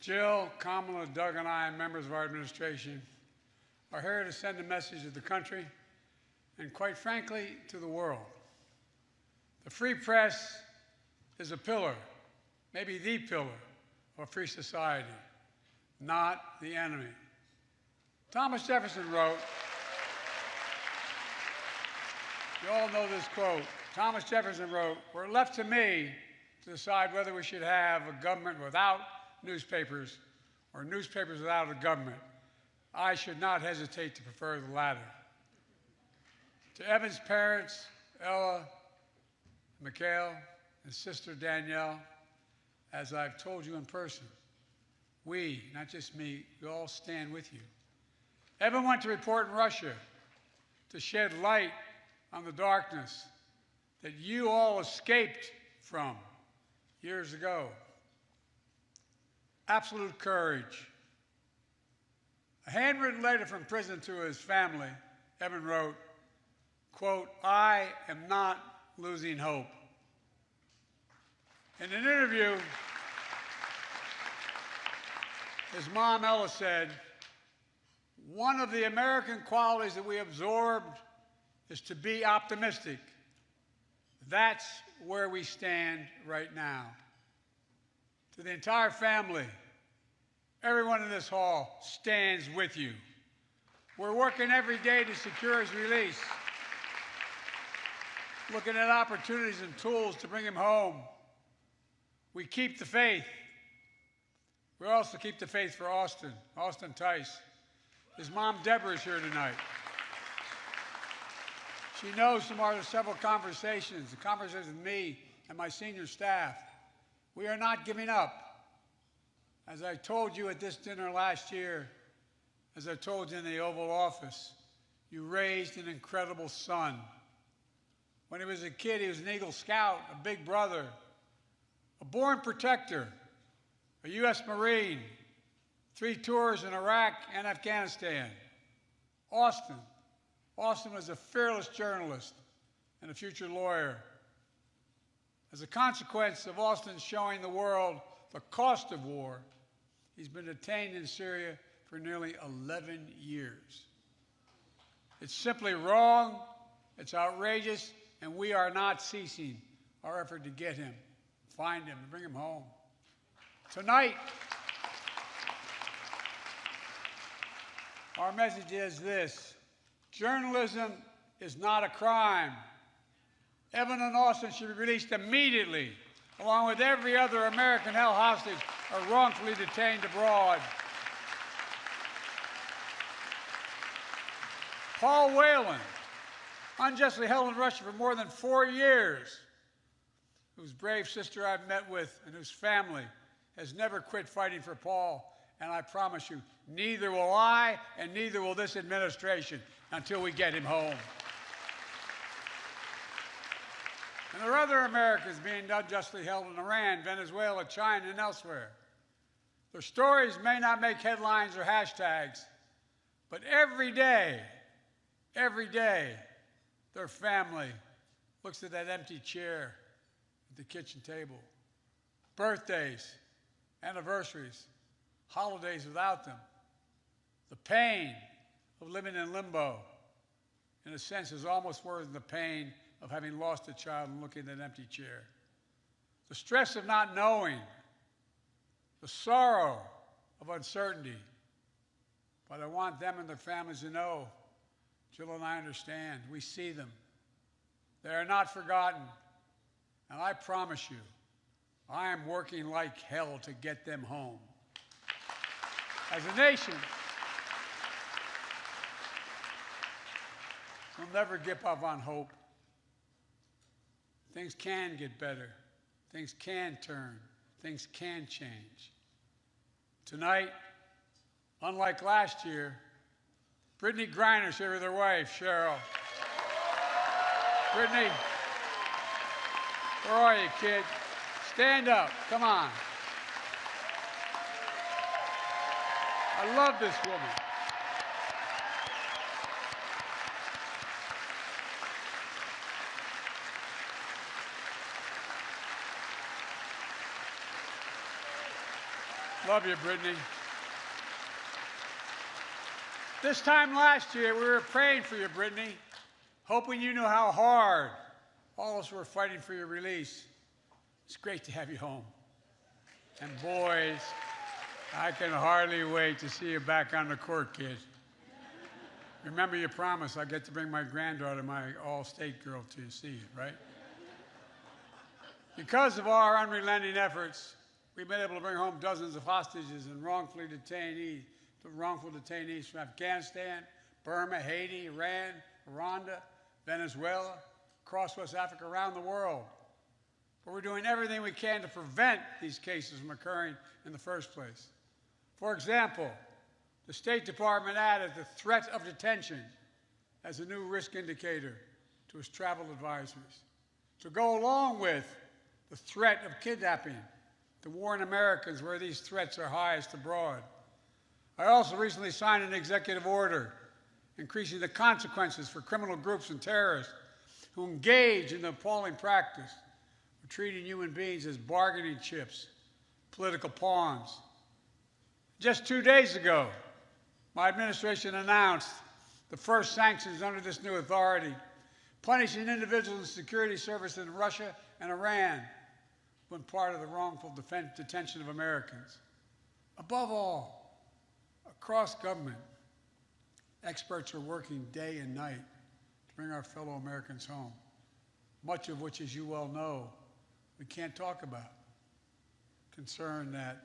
Jill, Kamala, Doug, and I, and members of our administration, are here to send a message to the country and, quite frankly, to the world. The free press is a pillar, maybe the pillar, of a free society, not the enemy. Thomas Jefferson wrote, you all know this quote, Thomas Jefferson wrote, "Were it left to me to decide whether we should have a government without newspapers or newspapers without a government, I should not hesitate to prefer the latter." To Evan's parents, Ella, Mikhail, and sister Danielle, as I've told you in person, we, not just me, we all stand with you. Evan went to report in Russia to shed light on the darkness that you all escaped from years ago. Absolute courage. A handwritten letter from prison to his family, Evan wrote, quote, "I am not losing hope." In an interview, his mom, Ella, said, "One of the American qualities that we absorbed is to be optimistic. That's where we stand right now." To the entire family, everyone in this hall stands with you. We're working every day to secure his release, looking at opportunities and tools to bring him home. We keep the faith. We also keep the faith for Austin Tice. His mom, Deborah, is here tonight. She knows from our several conversations, the conversations with me and my senior staff, we are not giving up. As I told you at this dinner last year, as I told you in the Oval Office, you raised an incredible son. When he was a kid, he was an Eagle Scout, a big brother, a born protector, a U.S. Marine, 3 tours in Iraq and Afghanistan. Austin was a fearless journalist and a future lawyer. As a consequence of Austin showing the world the cost of war, he's been detained in Syria for nearly 11 years. It's simply wrong, it's outrageous, and we are not ceasing our effort to get him, find him, and bring him home. Tonight, our message is this: journalism is not a crime. Evan and Austin should be released immediately, along with every other American held hostage or wrongfully detained abroad. Paul Whelan, unjustly held in Russia for more than 4 years, whose brave sister I've met with and whose family has never quit fighting for Paul. And I promise you, neither will I and neither will this administration until we get him home. And there are other Americans being unjustly held in Iran, Venezuela, China, and elsewhere. Their stories may not make headlines or hashtags, but every day, their family looks at that empty chair at the kitchen table. Birthdays, anniversaries, holidays without them. The pain of living in limbo, in a sense, is almost worse than the pain of having lost a child and looking at an empty chair. The stress of not knowing, the sorrow of uncertainty. But I want them and their families to know, Jill and I understand, we see them. They are not forgotten. And I promise you, I am working like hell to get them home. As a nation, we'll never give up on hope. Things can get better. Things can turn. Things can change. Tonight, unlike last year, Brittany Griner's here with her wife, Cheryl. Brittany, where are you, kid? Stand up. Come on. I love this woman. Love you, Brittany. This time last year, we were praying for you, Brittany, hoping you knew how hard all of us were fighting for your release. It's great to have you home. And boys, I can hardly wait to see you back on the court, kid. Remember your promise, I get to bring my granddaughter, my all-state girl, to see you, right? Because of our unrelenting efforts, we've been able to bring home dozens of hostages and wrongful detainees from Afghanistan, Burma, Haiti, Iran, Rwanda, Venezuela, across West Africa, around the world. But we're doing everything we can to prevent these cases from occurring in the first place. For example, the State Department added the threat of detention as a new risk indicator to its travel advisories, to go along with the threat of kidnapping, to warn Americans where these threats are highest abroad. I also recently signed an executive order increasing the consequences for criminal groups and terrorists who engage in the appalling practice of treating human beings as bargaining chips, political pawns. Just 2 days ago, my administration announced the first sanctions under this new authority, punishing individuals in security service in Russia and Iran when part of the wrongful detention of Americans. Above all, across government, experts are working day and night to bring our fellow Americans home, much of which, as you well know, we can't talk about, concerned that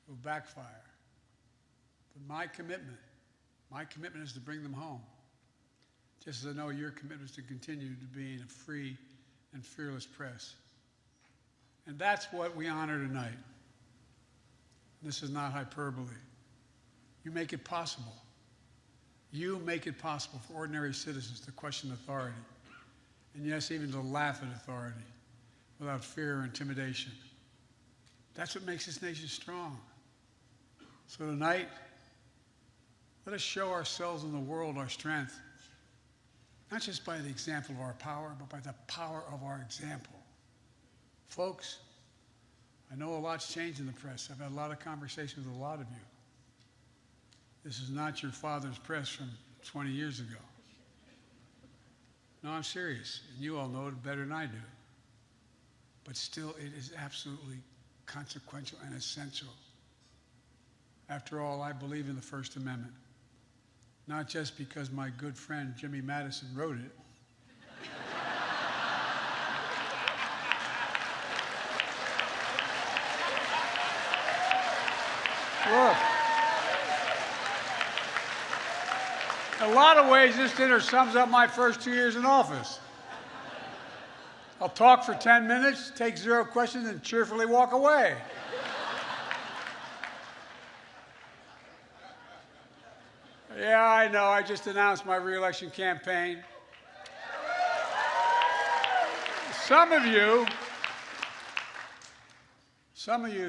it will backfire. But my commitment is to bring them home, just as I know your commitment is to continue to be in a free and fearless press. And that's what we honor tonight. This is not hyperbole. You make it possible. You make it possible for ordinary citizens to question authority, and yes, even to laugh at authority without fear or intimidation. That's what makes this nation strong. So tonight, let us show ourselves and the world our strength, not just by the example of our power, but by the power of our example. Folks, I know a lot's changed in the press. I've had a lot of conversations with a lot of you. This is not your father's press from 20 years ago. No, I'm serious, and you all know it better than I do. But still, it is absolutely consequential and essential. After all, I believe in the First Amendment, not just because my good friend Jimmy Madison wrote it. Look, in a lot of ways, this dinner sums up my first 2 years in office. I'll talk for 10 minutes, take 0 questions, and cheerfully walk away. Yeah, I know, I just announced my re-election campaign. Some of you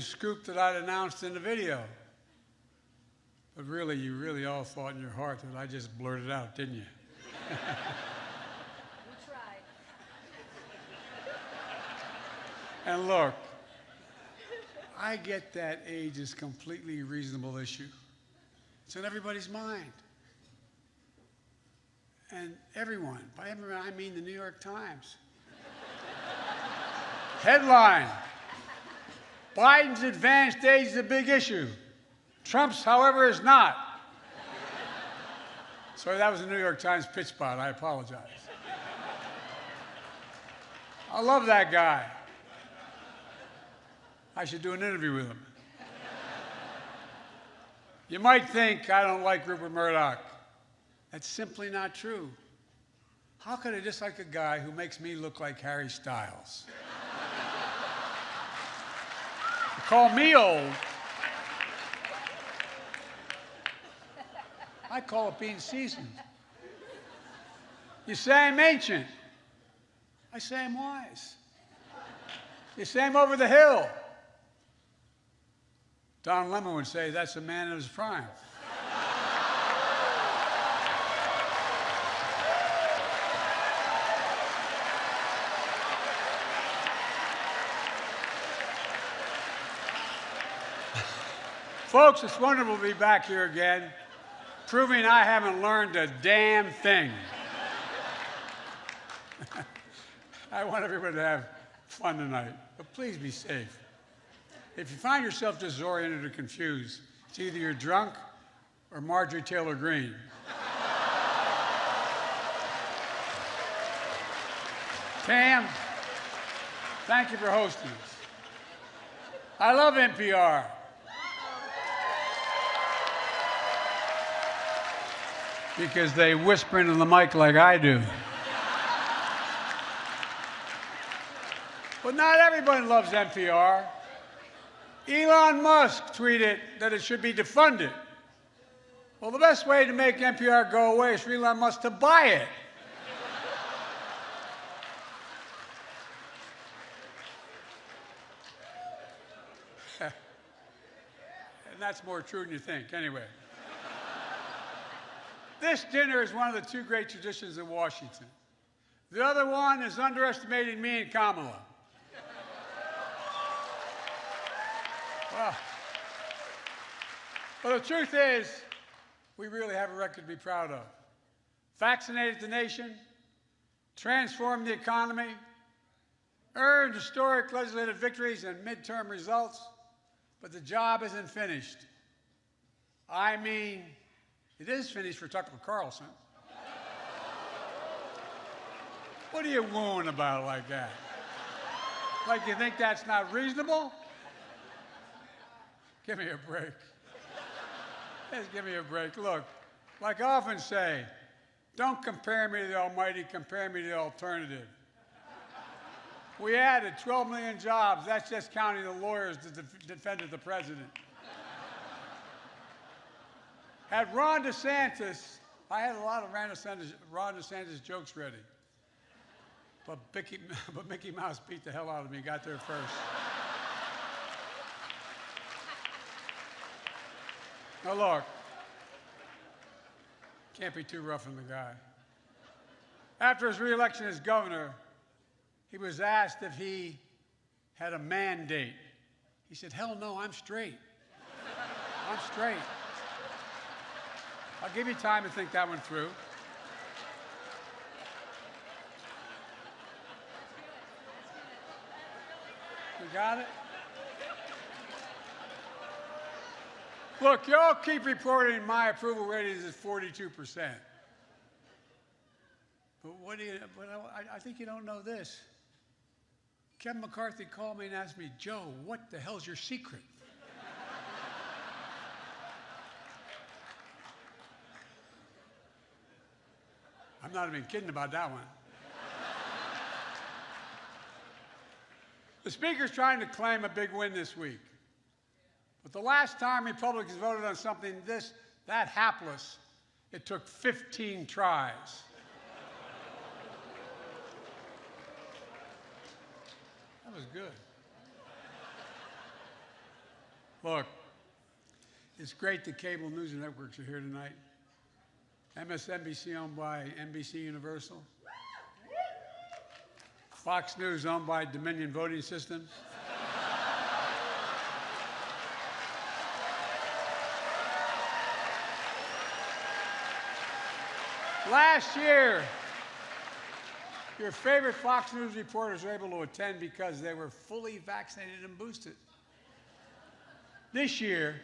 scooped that I'd announced in the video. But really, you really all thought in your heart that I just blurted out, didn't you? We tried. And look, I get that age is a completely reasonable issue. It's in everybody's mind. And everyone, by everyone I mean the New York Times. Headline, Biden's advanced age is a big issue. Trump's, however, is not. Sorry, that was a New York Times pitch spot. I apologize. I love that guy. I should do an interview with him. You might think I don't like Rupert Murdoch. That's simply not true. How could I dislike a guy who makes me look like Harry Styles? You call me old. I call it being seasoned. You say I'm ancient. I say I'm wise. You say I'm over the hill. Don Lemon would say that's a man in his prime. Folks, it's wonderful to be back here again, proving I haven't learned a damn thing. I want everybody to have fun tonight, but please be safe. If you find yourself disoriented or confused, it's either you're drunk or Marjorie Taylor Greene. Tam, thank you for hosting us. I love NPR. Because they whisper into the mic like I do. But not everyone loves NPR. Elon Musk tweeted that it should be defunded. Well, the best way to make NPR go away is for Elon Musk to buy it. And that's more true than you think, anyway. This dinner is one of the two great traditions in Washington. The other one is underestimating me and Kamala. Well, but the truth is, we really have a record to be proud of. Vaccinated the nation, transformed the economy, earned historic legislative victories and midterm results, but the job isn't finished. I mean, it is finished for Tucker Carlson. What are you wooing about like that? Like you think that's not reasonable? Give me a break. Just give me a break. Look, like I often say, don't compare me to the almighty, compare me to the alternative. We added 12 million jobs. That's just counting the lawyers that defended the president. Had Ron DeSantis, I had a lot of Ron DeSantis jokes ready. But Mickey Mouse beat the hell out of me, got there first. Now look, can't be too rough on the guy. After his re-election as governor, he was asked if he had a mandate. He said, hell no, I'm straight. I'm straight. I'll give you time to think that one through. You got it? Look, y'all keep reporting my approval ratings is 42%. But I think you don't know this. Kevin McCarthy called me and asked me, Joe, what the hell's your secret? I'm not even kidding about that one. The Speaker's trying to claim a big win this week. But the last time Republicans voted on something that hapless, it took 15 tries. That was good. Look, it's great the cable news networks are here tonight. MSNBC owned by NBC Universal. Fox News owned by Dominion Voting Systems. Last year, your favorite Fox News reporters were able to attend because they were fully vaccinated and boosted. This year,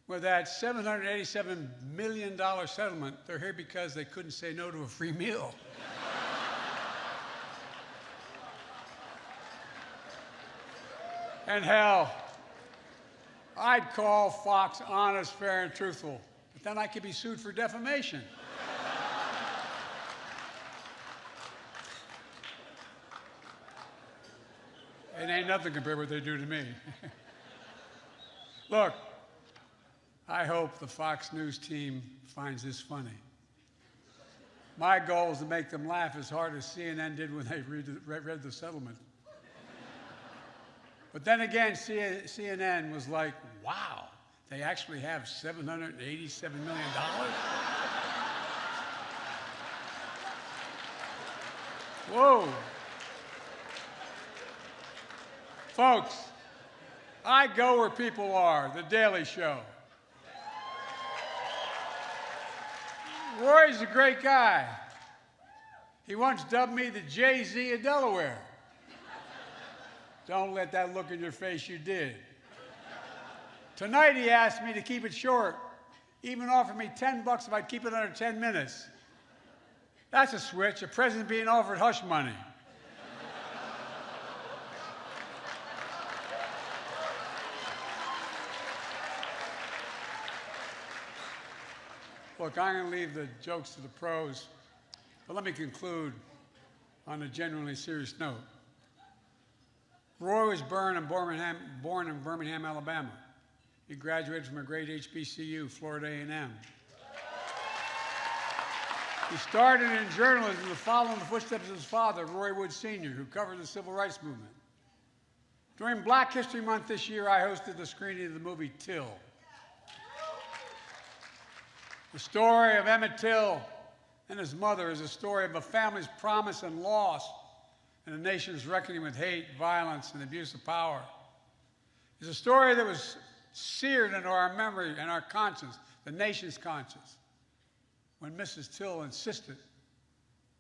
with that $787 million settlement, they're here because they couldn't say no to a free meal. And hell, I'd call Fox honest, fair, and truthful, but then I could be sued for defamation. It ain't nothing compared to what they do to me. Look, I hope the Fox News team finds this funny. My goal is to make them laugh as hard as CNN did when they read the settlement. But then again, CNN was like, wow, they actually have $787 million? Whoa. Folks, I go where people are, The Daily Show. Roy's a great guy. He once dubbed me the Jay-Z of Delaware. Don't let that look in your face you did. Tonight he asked me to keep it short. Even offered me $10 if I'd keep it under 10 minutes. That's a switch, a president being offered hush money. Look, I'm going to leave the jokes to the pros, but let me conclude on a genuinely serious note. Roy was born in Birmingham, Alabama. He graduated from a great HBCU, Florida A&M. He started in journalism following the footsteps of his father, Roy Wood Sr., who covered the civil rights movement. During Black History Month this year, I hosted the screening of the movie Till. The story of Emmett Till and his mother is a story of a family's promise and loss and a nation's reckoning with hate, violence, and abuse of power. It's a story that was seared into our memory and our conscience, the nation's conscience, when Mrs. Till insisted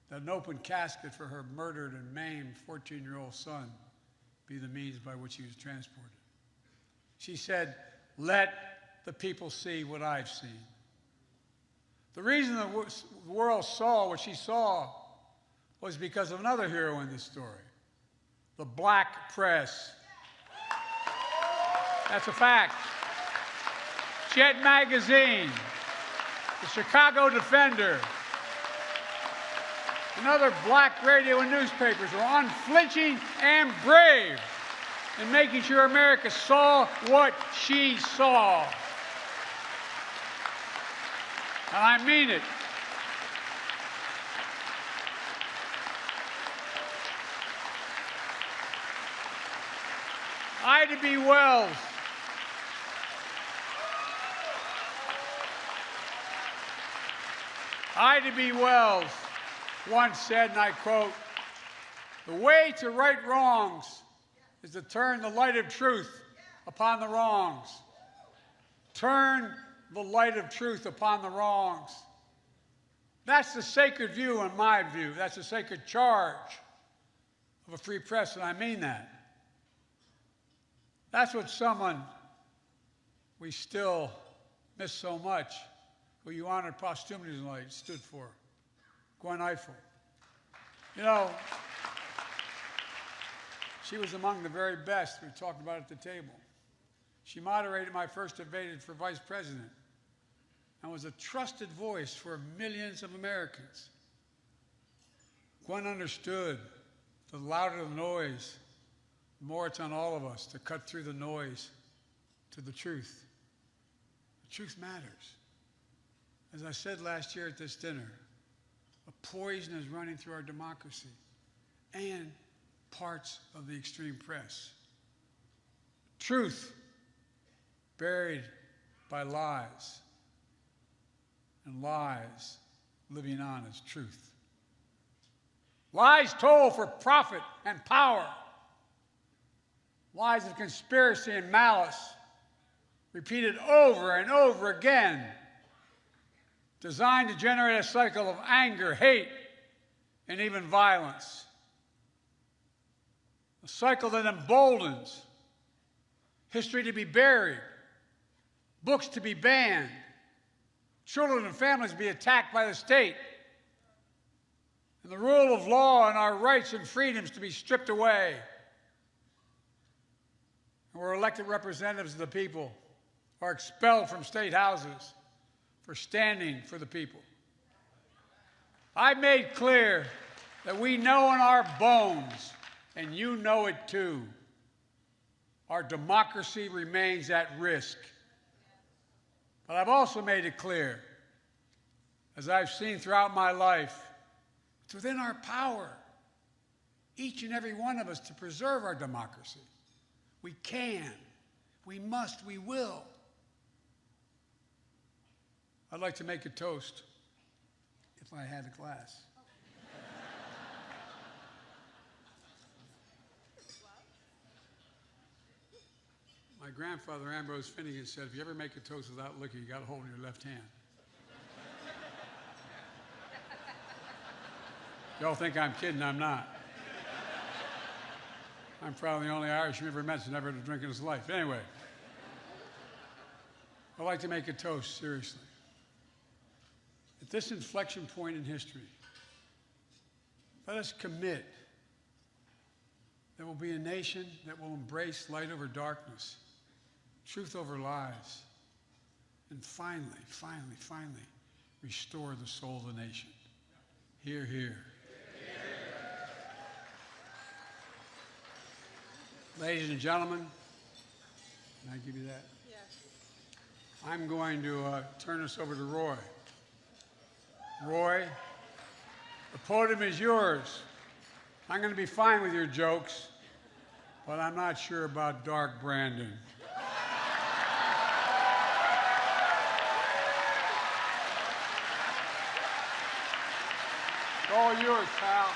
that an open casket for her murdered and maimed 14-year-old son be the means by which he was transported. She said, "Let the people see what I've seen." The reason the world saw what she saw was because of another hero in this story, the black press. That's a fact. Jet Magazine, the Chicago Defender, and other black radio and newspapers were unflinching and brave in making sure America saw what she saw. And I mean it. Ida B. Wells once said, and I quote, "The way to right wrongs is to turn the light of truth upon the wrongs." Turn the light of truth upon the wrongs. That's the sacred view, in my view. That's the sacred charge of a free press, and I mean that. That's what someone we still miss so much, who you honored posthumously tonight, stood for, Gwen Ifill. You know, she was among the very best we talked about at the table. She moderated my first debate for vice president and was a trusted voice for millions of Americans. Gwen understood the louder the noise, the more it's on all of us to cut through the noise to the truth. The truth matters. As I said last year at this dinner, a poison is running through our democracy and parts of the extreme press. Truth buried by lies, and lies living on as truth. Lies told for profit and power. Lies of conspiracy and malice, repeated over and over again, designed to generate a cycle of anger, hate, and even violence. A cycle that emboldens history to be buried, books to be banned, children and families to be attacked by the state, and the rule of law and our rights and freedoms to be stripped away. And where elected representatives of the people are expelled from state houses for standing for the people. I made clear that we know in our bones, and you know it too, our democracy remains at risk. But I've also made it clear, as I've seen throughout my life, it's within our power, each and every one of us, to preserve our democracy. We can, we must, we will. I'd like to make a toast, if I had a glass. My grandfather, Ambrose Finnegan, said, if you ever make a toast without looking, you got to hold it in your left hand. Y'all think I'm kidding, I'm not. I'm probably the only Irishman ever met who's never had a drink in his life. Anyway, I'd like to make a toast, seriously. At this inflection point in history, let us commit there will be a nation that will embrace light over darkness, truth over lies, and finally, restore the soul of the nation. Hear, hear. Ladies and gentlemen, can I give you that? Yes. I'm going to turn this over to Roy. Roy, the podium is yours. I'm going to be fine with your jokes, but I'm not sure about Dark Brandon. It's all yours, pal.